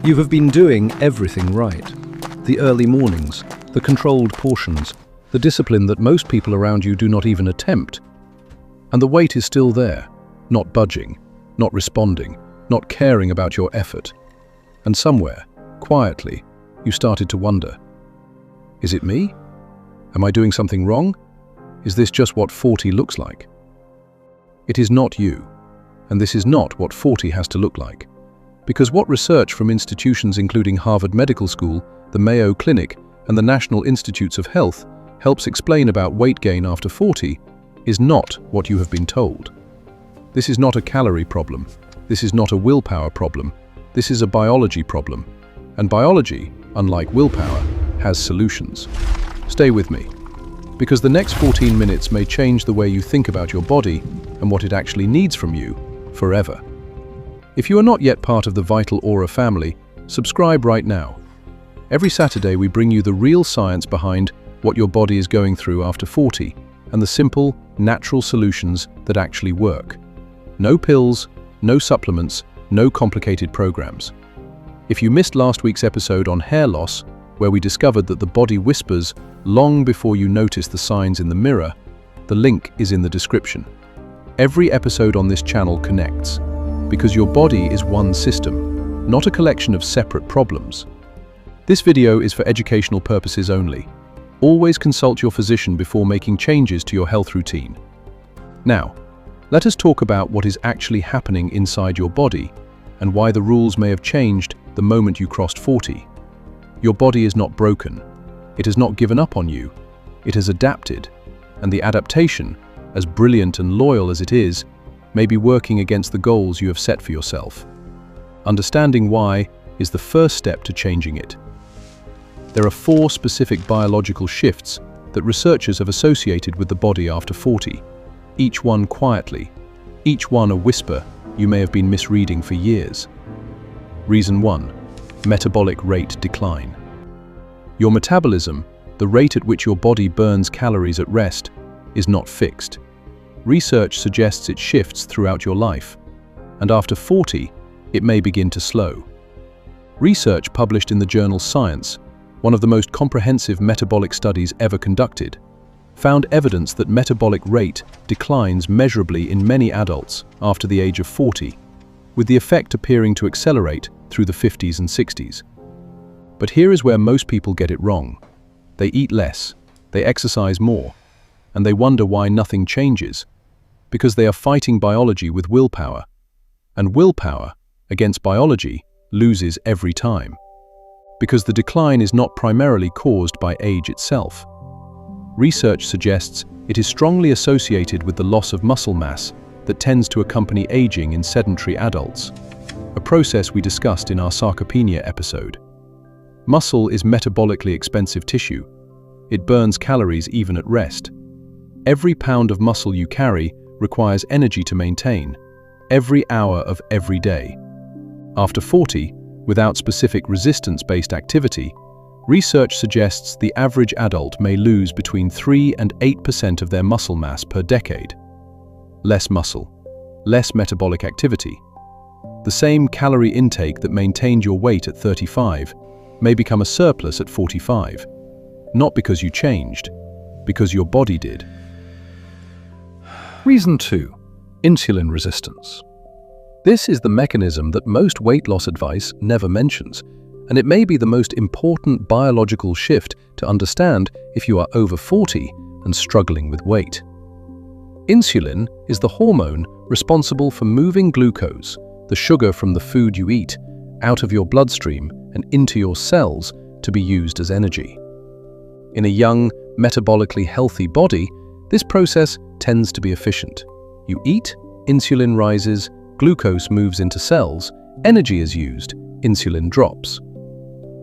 You have been doing everything right. The early mornings, the controlled portions, the discipline that most people around you do not even attempt. And the weight is still there, not budging, not responding, not caring about your effort. And somewhere, quietly, you started to wonder, is it me? Am I doing something wrong? Is this just what 40 looks like? It is not you, and this is not what 40 has to look like. Because what research from institutions including Harvard Medical School, the Mayo Clinic, and the National Institutes of Health helps explain about weight gain after 40 is not what you have been told. This is not a calorie problem. This is not a willpower problem. This is a biology problem. And biology, unlike willpower, has solutions. Stay with me, because the next 14 minutes may change the way you think about your body and what it actually needs from you forever. If you are not yet part of the vitalaura family, subscribe right now. Every Saturday we bring you the real science behind what your body is going through after 40 and the simple, natural solutions that actually work. No pills, no supplements, no complicated programs. If you missed last week's episode on hair loss, where we discovered that the body whispers long before you notice the signs in the mirror, the link is in the description. Every episode on this channel connects, because your body is one system, not a collection of separate problems. This video is for educational purposes only. Always consult your physician before making changes to your health routine. Now, let us talk about what is actually happening inside your body and why the rules may have changed the moment you crossed 40. Your body is not broken. It has not given up on you. It has adapted, and the adaptation, as brilliant and loyal as it is, may be working against the goals you have set for yourself. Understanding why is the first step to changing it. There are 4 specific biological shifts that researchers have associated with the body after 40, each one quietly, each one a whisper you may have been misreading for years. Reason 1. Metabolic rate decline. Your metabolism, the rate at which your body burns calories at rest, is not fixed. Research suggests it shifts throughout your life, and after 40, it may begin to slow. Research published in the journal Science, one of the most comprehensive metabolic studies ever conducted, found evidence that metabolic rate declines measurably in many adults after the age of 40, with the effect appearing to accelerate through the 50s and 60s. But here is where most people get it wrong. They eat less, they exercise more, and they wonder why nothing changes, because they are fighting biology with willpower, and willpower against biology loses every time, because the decline is not primarily caused by age itself. Research suggests it is strongly associated with the loss of muscle mass that tends to accompany aging in sedentary adults, a process we discussed in our sarcopenia episode. Muscle is metabolically expensive tissue. It burns calories even at rest. Every pound of muscle you carry requires energy to maintain, every hour of every day. After 40, without specific resistance-based activity, research suggests the average adult may lose between 3 and 8% of their muscle mass per decade. Less muscle, less metabolic activity. The same calorie intake that maintained your weight at 35 may become a surplus at 45, not because you changed, because your body did. Reason 2. Insulin resistance. This is the mechanism that most weight loss advice never mentions, and it may be the most important biological shift to understand if you are over 40 and struggling with weight. Insulin is the hormone responsible for moving glucose, the sugar from the food you eat, out of your bloodstream and into your cells to be used as energy. In a young, metabolically healthy body, this process tends to be efficient. You eat, insulin rises, glucose moves into cells, energy is used, insulin drops.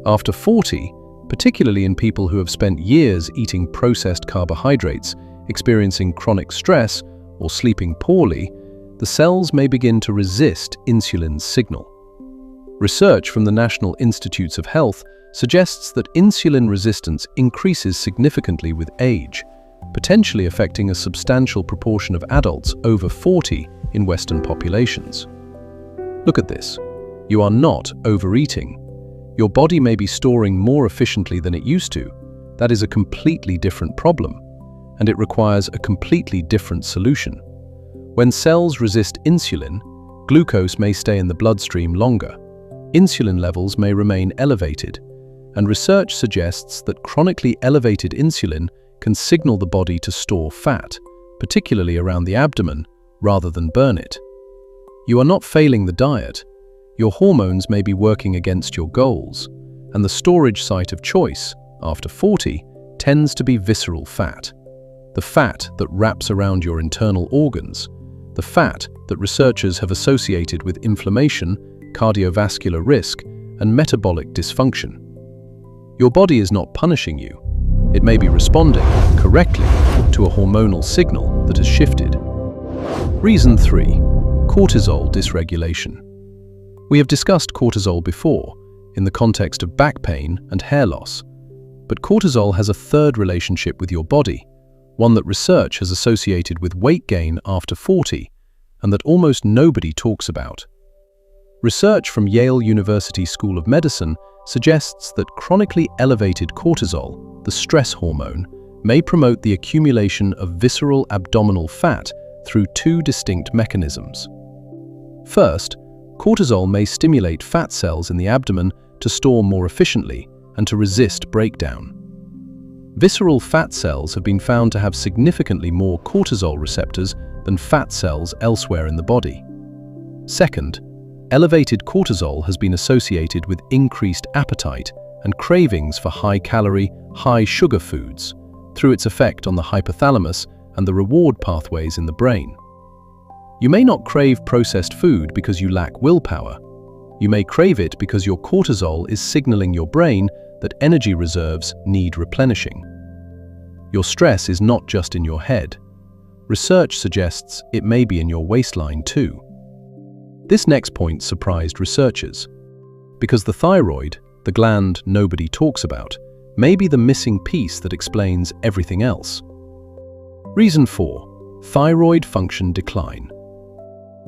After 40, particularly in people who have spent years eating processed carbohydrates, experiencing chronic stress, or sleeping poorly, the cells may begin to resist insulin's signal. Research from the National Institutes of Health suggests that insulin resistance increases significantly with age, potentially affecting a substantial proportion of adults over 40 in Western populations. Look at this. You are not overeating. Your body may be storing more efficiently than it used to. That is a completely different problem, and it requires a completely different solution. When cells resist insulin, glucose may stay in the bloodstream longer. Insulin levels may remain elevated, and research suggests that chronically elevated insulin can signal the body to store fat, particularly around the abdomen, rather than burn it. You are not failing the diet. Your hormones may be working against your goals, and the storage site of choice, after 40, tends to be visceral fat. The fat that wraps around your internal organs, the fat that researchers have associated with inflammation, cardiovascular risk, and metabolic dysfunction. Your body is not punishing you. It may be responding correctly to a hormonal signal that has shifted. Reason 3. Cortisol dysregulation. We have discussed cortisol before, in the context of back pain and hair loss. But cortisol has a third relationship with your body, one that research has associated with weight gain after 40, and that almost nobody talks about. Research from Yale University School of Medicine suggests that chronically elevated cortisol, the stress hormone, may promote the accumulation of visceral abdominal fat through two distinct mechanisms. First, cortisol may stimulate fat cells in the abdomen to store more efficiently and to resist breakdown. Visceral fat cells have been found to have significantly more cortisol receptors than fat cells elsewhere in the body. Second, elevated cortisol has been associated with increased appetite and cravings for high-calorie, high-sugar foods through its effect on the hypothalamus and the reward pathways in the brain. You may not crave processed food because you lack willpower. You may crave it because your cortisol is signaling your brain that energy reserves need replenishing. Your stress is not just in your head. Research suggests it may be in your waistline too. This next point surprised researchers, because the thyroid, the gland nobody talks about, may be the missing piece that explains everything else. Reason 4. Thyroid function decline.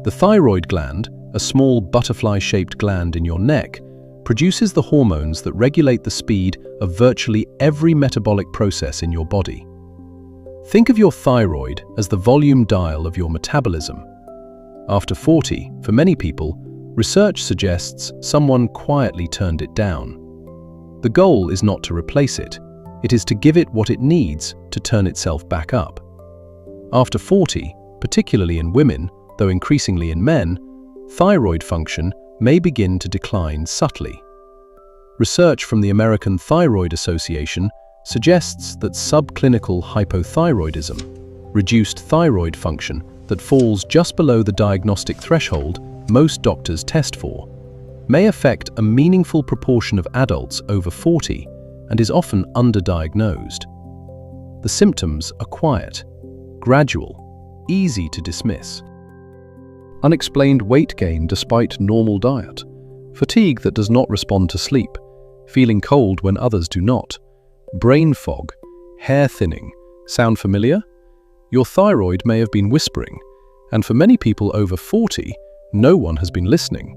The thyroid gland, a small butterfly-shaped gland in your neck, produces the hormones that regulate the speed of virtually every metabolic process in your body. Think of your thyroid as the volume dial of your metabolism. After 40, for many people, research suggests someone quietly turned it down. The goal is not to replace it. It is to give it what it needs to turn itself back up. After 40, particularly in women, though increasingly in men, thyroid function may begin to decline subtly. Research from the American Thyroid Association suggests that subclinical hypothyroidism, reduced thyroid function that falls just below the diagnostic threshold most doctors test for, may affect a meaningful proportion of adults over 40 and is often underdiagnosed. The symptoms are quiet, gradual, easy to dismiss. Unexplained weight gain despite normal diet, fatigue that does not respond to sleep, feeling cold when others do not, brain fog, hair thinning. Sound familiar? Your thyroid may have been whispering, and for many people over 40, no one has been listening.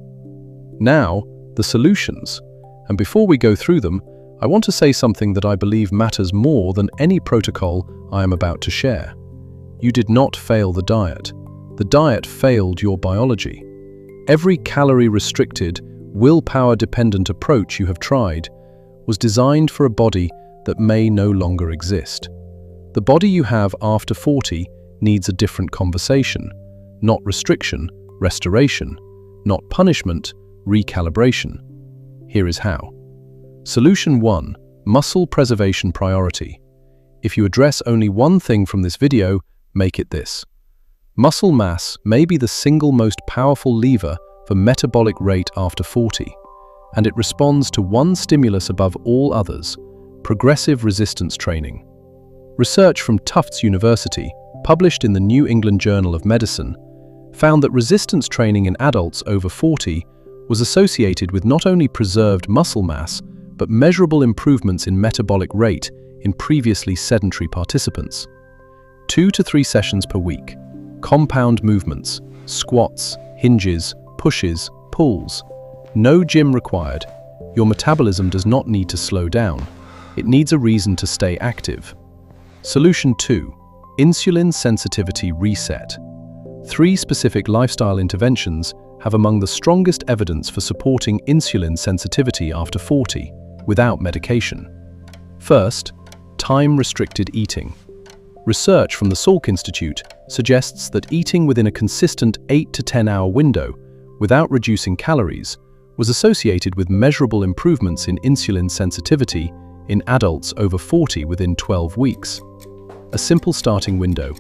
Now, the solutions. And before we go through them, I want to say something that I believe matters more than any protocol I am about to share. You did not fail the diet. The diet failed your biology. Every calorie-restricted, willpower-dependent approach you have tried was designed for a body that may no longer exist. The body you have after 40 needs a different conversation, not restriction, restoration, not punishment, recalibration. Here is how. Solution 1. Muscle preservation priority. If you address only one thing from this video, make it this. Muscle mass may be the single most powerful lever for metabolic rate after 40, and it responds to one stimulus above all others: progressive resistance training. Research from Tufts University, published in the New England Journal of Medicine, found that resistance training in adults over 40 was associated with not only preserved muscle mass, but measurable improvements in metabolic rate in previously sedentary participants. 2 to 3 sessions per week. Compound movements, squats, hinges, pushes, pulls. No gym required. Your metabolism does not need to slow down. It needs a reason to stay active. Solution 2. Insulin sensitivity reset. 3 specific lifestyle interventions have among the strongest evidence for supporting insulin sensitivity after 40, without medication. First, time-restricted eating. Research from the Salk Institute suggests that eating within a consistent 8 to 10-hour window, without reducing calories, was associated with measurable improvements in insulin sensitivity in adults over 40 within 12 weeks. A simple starting window.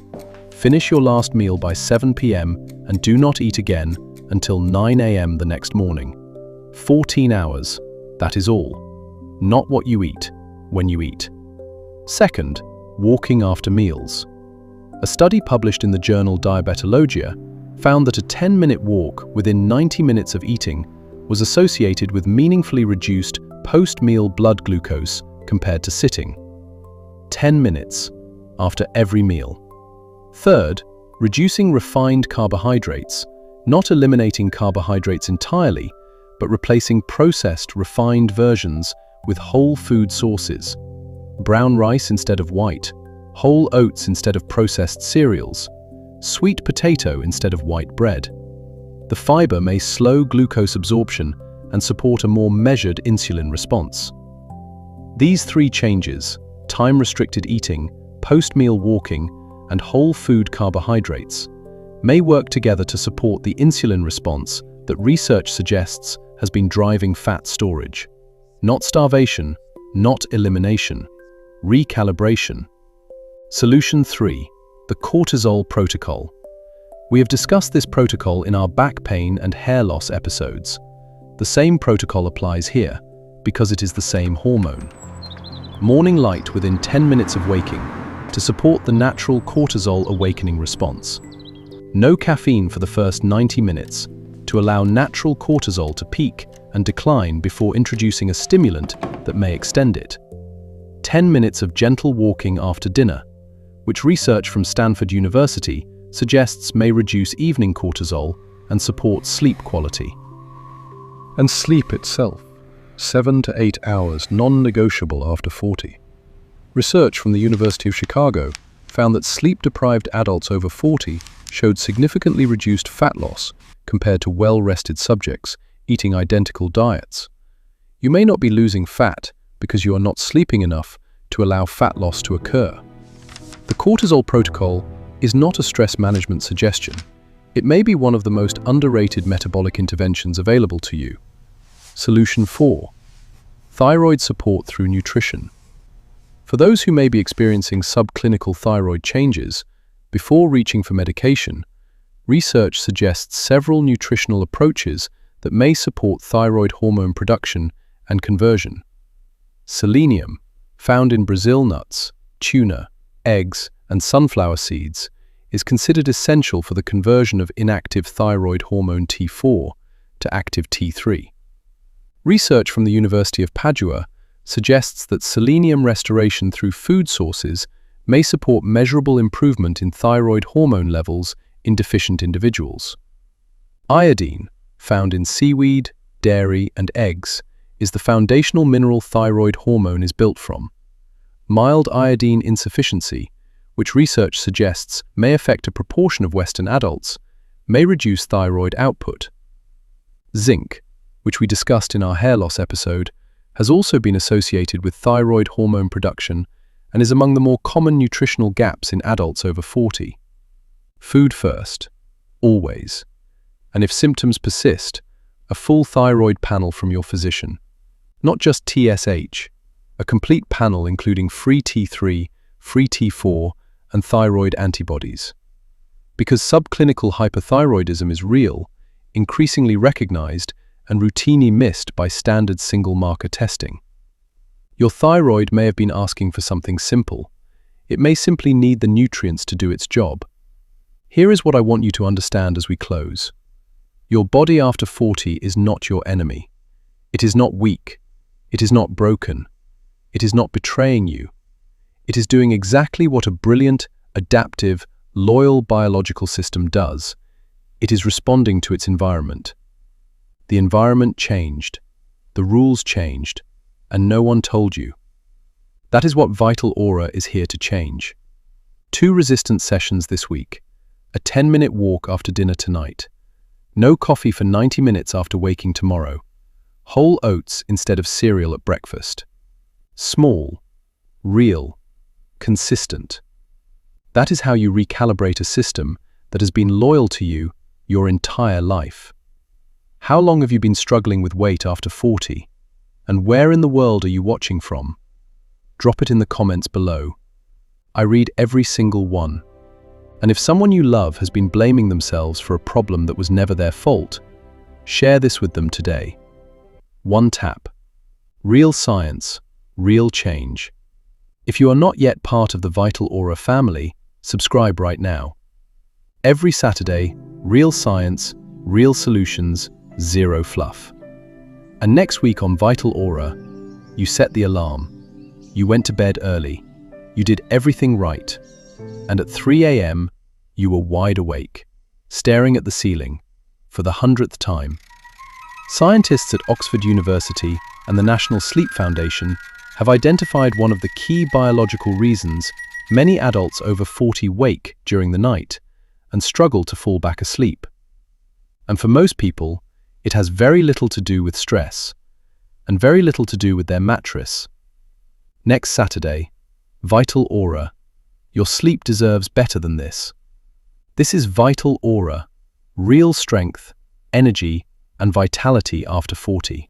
Finish your last meal by 7 p.m. and do not eat again until 9 a.m. the next morning. 14 hours, that is all. Not what you eat, when you eat. Second, walking after meals. A study published in the journal Diabetologia found that a 10-minute walk within 90 minutes of eating was associated with meaningfully reduced post-meal blood glucose compared to sitting. 10 minutes after every meal. Third, reducing refined carbohydrates, not eliminating carbohydrates entirely, but replacing processed, refined versions with whole food sources. Brown rice instead of white, whole oats instead of processed cereals, sweet potato instead of white bread. The fiber may slow glucose absorption and support a more measured insulin response. These 3 changes, time-restricted eating, post-meal walking, and whole food carbohydrates, may work together to support the insulin response that research suggests has been driving fat storage. Not starvation, not elimination, recalibration. Solution 3. The cortisol protocol. We have discussed this protocol in our back pain and hair loss episodes. The same protocol applies here, because it is the same hormone. Morning light within 10 minutes of waking to support the natural cortisol awakening response. No caffeine for the first 90 minutes to allow natural cortisol to peak and decline before introducing a stimulant that may extend it. 10 minutes of gentle walking after dinner, which research from Stanford University suggests may reduce evening cortisol and support sleep quality. And sleep itself, 7 to 8 hours non-negotiable after 40. Research from the University of Chicago found that sleep-deprived adults over 40 showed significantly reduced fat loss compared to well-rested subjects eating identical diets. You may not be losing fat because you are not sleeping enough to allow fat loss to occur. The cortisol protocol is not a stress management suggestion. It may be one of the most underrated metabolic interventions available to you. Solution 4. Thyroid support through nutrition. For those who may be experiencing subclinical thyroid changes, before reaching for medication, research suggests several nutritional approaches that may support thyroid hormone production and conversion. Selenium, found in Brazil nuts, tuna, eggs, and sunflower seeds, is considered essential for the conversion of inactive thyroid hormone T4 to active T3. Research from the University of Padua suggests that selenium restoration through food sources may support measurable improvement in thyroid hormone levels in deficient individuals. Iodine, found in seaweed, dairy, and eggs, is the foundational mineral thyroid hormone is built from. Mild iodine insufficiency, which research suggests may affect a proportion of Western adults, may reduce thyroid output. Zinc, which we discussed in our hair loss episode, has also been associated with thyroid hormone production and is among the more common nutritional gaps in adults over 40. Food first, always. And if symptoms persist, a full thyroid panel from your physician. Not just TSH, a complete panel including free T3, free T4, and thyroid antibodies. Because subclinical hypothyroidism is real, increasingly recognized, and routinely missed by standard single-marker testing. Your thyroid may have been asking for something simple. It may simply need the nutrients to do its job. Here is what I want you to understand as we close. Your body after 40 is not your enemy. It is not weak. It is not broken. It is not betraying you. It is doing exactly what a brilliant, adaptive, loyal biological system does. It is responding to its environment. The environment changed. the rules changed, and no one told you. That is what Vital Aura is here to change. 2 resistance sessions this week, a 10-minute walk after dinner tonight, no coffee for 90 minutes after waking tomorrow, whole oats instead of cereal at breakfast. Small, real, consistent. That is how you recalibrate a system that has been loyal to you your entire life. How long have you been struggling with weight after 40? And where in the world are you watching from? Drop it in the comments below. I read every single one. And if someone you love has been blaming themselves for a problem that was never their fault, share this with them today. One tap. Real science, real change. If you are not yet part of the Vital Aura family, subscribe right now. Every Saturday, real science, real solutions, zero fluff. And next week on Vital Aura, you set the alarm. You went to bed early. You did everything right. And at 3 a.m., you were wide awake, staring at the ceiling, for the 100th time. Scientists at Oxford University and the National Sleep Foundation have identified one of the key biological reasons many adults over 40 wake during the night and struggle to fall back asleep. And for most people, it has very little to do with stress and very little to do with their mattress. Next Saturday, Vital Aura. Your sleep deserves better than this. This is Vital Aura, real strength, energy, and vitality after 40.